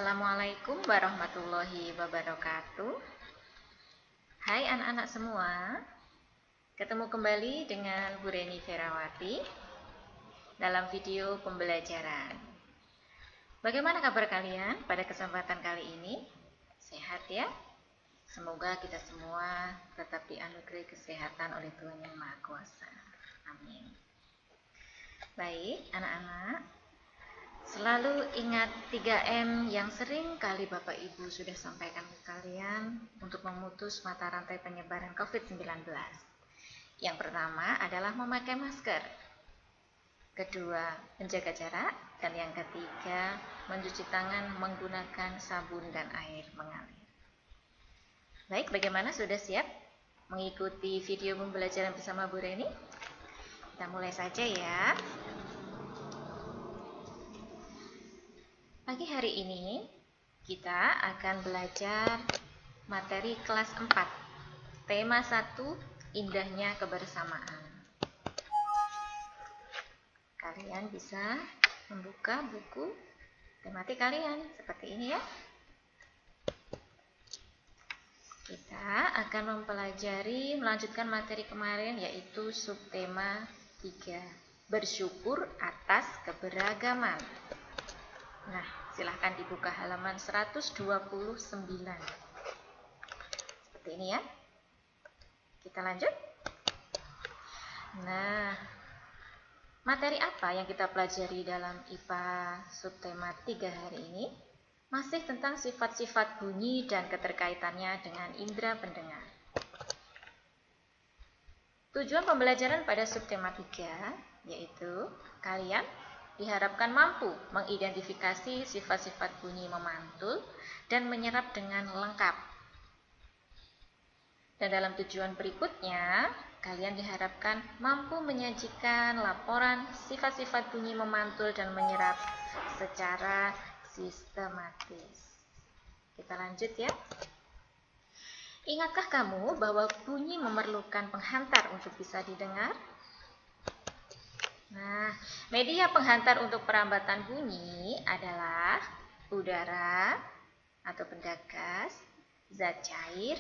Assalamualaikum warahmatullahi wabarakatuh. Hai anak-anak semua, ketemu kembali dengan Bu Reni Ferawati dalam video pembelajaran. Bagaimana kabar kalian pada kesempatan kali ini? Sehat ya? Semoga kita semua tetap dianugerahi kesehatan oleh Tuhan Yang Maha Kuasa. Amin. Baik anak-anak, selalu ingat 3M yang sering kali Bapak Ibu sudah sampaikan ke kalian untuk memutus mata rantai penyebaran COVID-19. Yang pertama adalah memakai masker. Kedua, menjaga jarak. Dan yang ketiga, mencuci tangan menggunakan sabun dan air mengalir. Baik, bagaimana, sudah siap mengikuti video pembelajaran bersama Bu Reni? Kita mulai saja ya. Pagi hari ini kita akan belajar materi kelas 4. Tema 1, indahnya kebersamaan. Kalian bisa membuka buku tematik kalian seperti ini ya. Kita akan melanjutkan materi kemarin, yaitu subtema 3, bersyukur atas keberagaman. Nah, silahkan dibuka halaman 129. Seperti ini ya. Kita lanjut. Nah, materi apa yang kita pelajari dalam IPA subtema 3 hari ini? Masih tentang sifat-sifat bunyi dan keterkaitannya dengan indera pendengar. Tujuan pembelajaran pada subtema 3 yaitu kalian diharapkan mampu mengidentifikasi sifat-sifat bunyi memantul dan menyerap dengan lengkap. Dan dalam tujuan berikutnya, kalian diharapkan mampu menyajikan laporan sifat-sifat bunyi memantul dan menyerap secara sistematis. Kita lanjut ya. Ingatkah kamu bahwa bunyi memerlukan penghantar untuk bisa didengar? Nah, media penghantar untuk perambatan bunyi adalah udara atau benda gas, zat cair,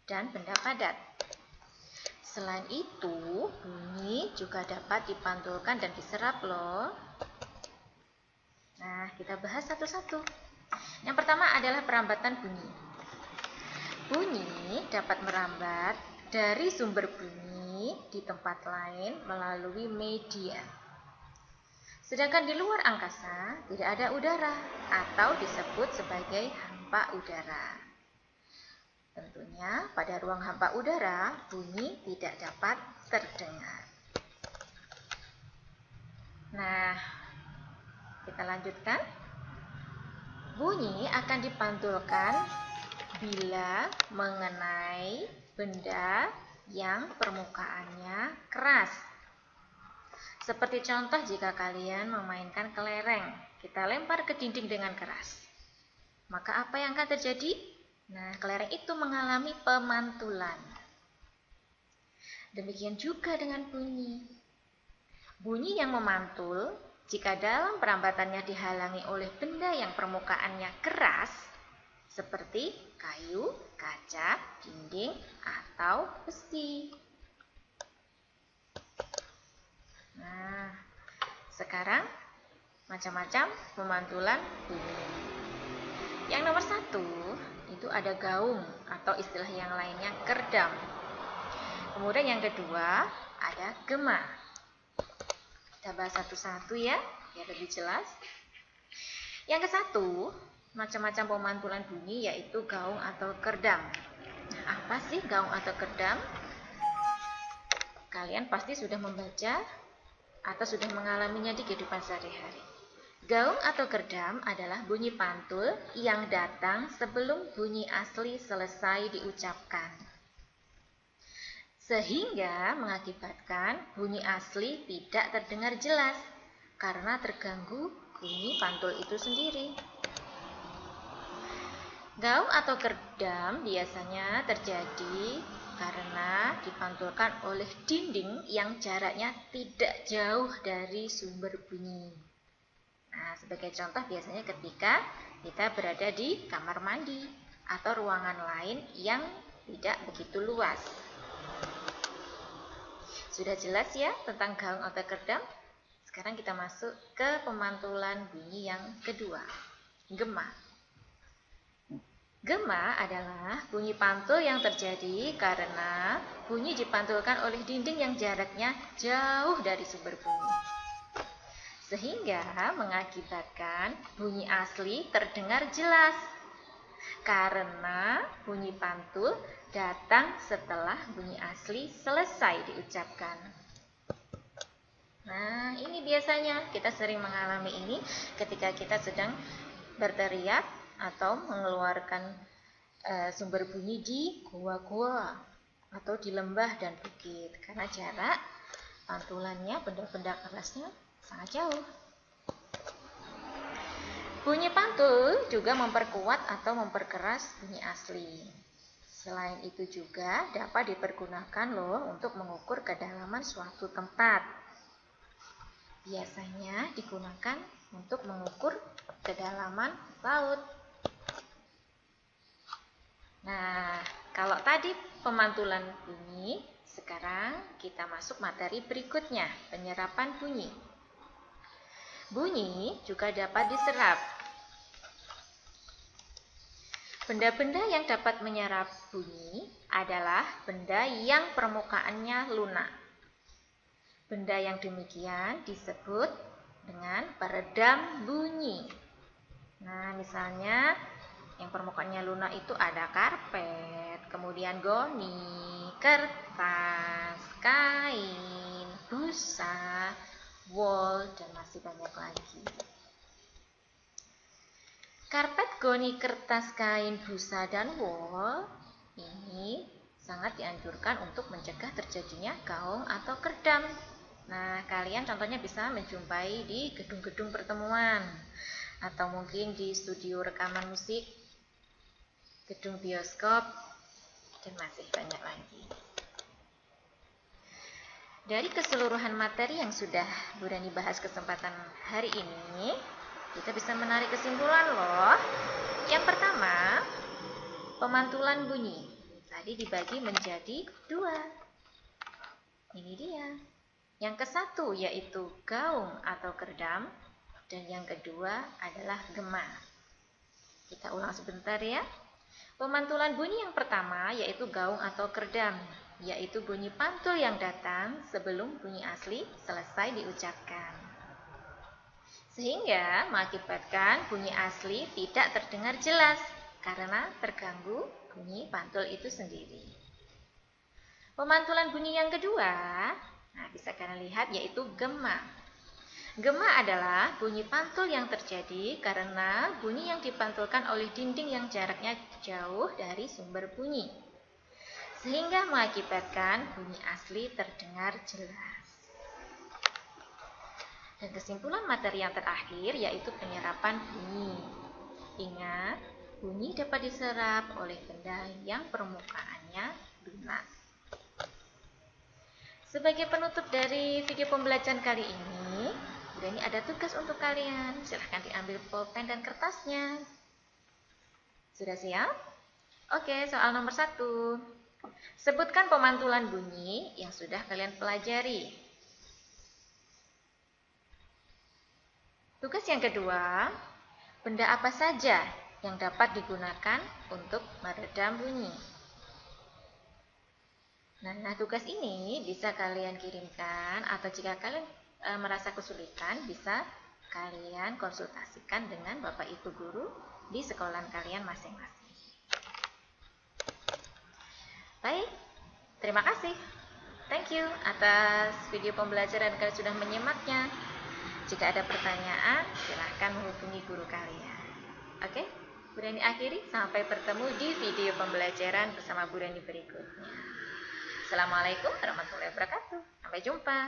dan benda padat. Selain itu, bunyi juga dapat dipantulkan dan diserap loh. Nah, kita bahas satu-satu. Yang pertama adalah perambatan bunyi. Bunyi dapat merambat dari sumber bunyi di tempat lain melalui media. Sedangkan di luar angkasa tidak ada udara atau disebut sebagai hampa udara. Tentunya pada ruang hampa udara bunyi tidak dapat terdengar. Nah, kita lanjutkan. Bunyi akan dipantulkan bila mengenai benda yang permukaannya keras. Seperti contoh jika kalian memainkan kelereng, kita lempar ke dinding dengan keras. Maka apa yang akan terjadi? Nah, kelereng itu mengalami pemantulan. Demikian juga dengan bunyi. Bunyi yang memantul, jika dalam perambatannya dihalangi oleh benda yang permukaannya keras, seperti kayu, kaca, dinding, atau besi. Nah, sekarang macam-macam pemantulan bunyi. Yang nomor 1 itu ada gaung atau istilah yang lainnya kerdam. Kemudian yang kedua ada gema. Kita bahas satu-satu ya, biar lebih jelas. Yang ke-1, macam-macam pemantulan bunyi yaitu gaung atau kerdam. Nah, apa sih gaung atau kerdam? Kalian pasti sudah membaca atau sudah mengalaminya di kehidupan sehari-hari. Gaung atau kerdam adalah bunyi pantul yang datang sebelum bunyi asli selesai diucapkan, sehingga mengakibatkan bunyi asli tidak terdengar jelas karena terganggu bunyi pantul itu sendiri. Gaung atau kerdam biasanya terjadi karena dipantulkan oleh dinding yang jaraknya tidak jauh dari sumber bunyi. Nah, sebagai contoh biasanya ketika kita berada di kamar mandi atau ruangan lain yang tidak begitu luas. Sudah jelas ya tentang gaung atau kerdam? Sekarang kita masuk ke pemantulan bunyi yang kedua, gema. Gema adalah bunyi pantul yang terjadi karena bunyi dipantulkan oleh dinding yang jaraknya jauh dari sumber bunyi, sehingga mengakibatkan bunyi asli terdengar jelas karena bunyi pantul datang setelah bunyi asli selesai diucapkan. Nah, ini biasanya kita sering mengalami ini ketika kita sedang berteriak atau mengeluarkan sumber bunyi di gua-gua atau di lembah dan bukit, karena jarak pantulannya, benda-benda kerasnya sangat jauh. Bunyi pantul juga memperkuat atau memperkeras bunyi asli. Selain itu juga dapat dipergunakan loh untuk mengukur kedalaman suatu tempat. Biasanya digunakan untuk mengukur kedalaman laut. Nah, kalau tadi pemantulan bunyi, sekarang kita masuk materi berikutnya, penyerapan bunyi. Bunyi juga dapat diserap. Benda-benda yang dapat menyerap bunyi adalah benda yang permukaannya lunak. Benda yang demikian disebut dengan peredam bunyi. Nah, misalnya yang permukaannya lunak itu ada karpet, kemudian goni, kertas, kain, busa, wol, dan masih banyak lagi. Karpet, goni, kertas, kain, busa, dan wol ini sangat dianjurkan untuk mencegah terjadinya gaung atau kerdam. Nah, kalian contohnya bisa menjumpai di gedung-gedung pertemuan atau mungkin di studio rekaman musik, gedung bioskop, dan masih banyak lagi. Dari keseluruhan materi yang sudah Bu Rani bahas kesempatan hari ini, kita bisa menarik kesimpulan loh. Yang pertama, pemantulan bunyi tadi dibagi menjadi dua. Ini dia. Yang ke-1 yaitu gaung atau kerdam, dan yang kedua adalah gema. Kita ulang sebentar ya. Pemantulan bunyi yang pertama yaitu gaung atau kerdam, yaitu bunyi pantul yang datang sebelum bunyi asli selesai diucapkan, sehingga mengakibatkan bunyi asli tidak terdengar jelas karena terganggu bunyi pantul itu sendiri. Pemantulan bunyi yang kedua, nah bisa kalian lihat, yaitu gema. Gema adalah bunyi pantul yang terjadi karena bunyi yang dipantulkan oleh dinding yang jaraknya jauh dari sumber bunyi, sehingga mengakibatkan bunyi asli terdengar jelas. Dan kesimpulan materi yang terakhir yaitu penyerapan bunyi. Ingat, bunyi dapat diserap oleh benda yang permukaannya lunak. Sebagai penutup dari video pembelajaran kali ini, ini ada tugas untuk kalian. Silahkan diambil pulpen dan kertasnya. Sudah siap? Oke, soal nomor 1. Sebutkan pemantulan bunyi yang sudah kalian pelajari. Tugas yang kedua, benda apa saja yang dapat digunakan untuk meredam bunyi? Nah, tugas ini bisa kalian kirimkan, atau jika kalian merasa kesulitan, bisa kalian konsultasikan dengan Bapak Ibu Guru di sekolah kalian masing-masing. Baik, terima kasih. Thank you atas video pembelajaran kalian sudah menyimaknya. Jika ada pertanyaan, silahkan menghubungi guru kalian. Oke, Bu Rani akhiri. Sampai bertemu di video pembelajaran bersama Bu Rani berikutnya. Assalamualaikum warahmatullahi wabarakatuh. Sampai jumpa.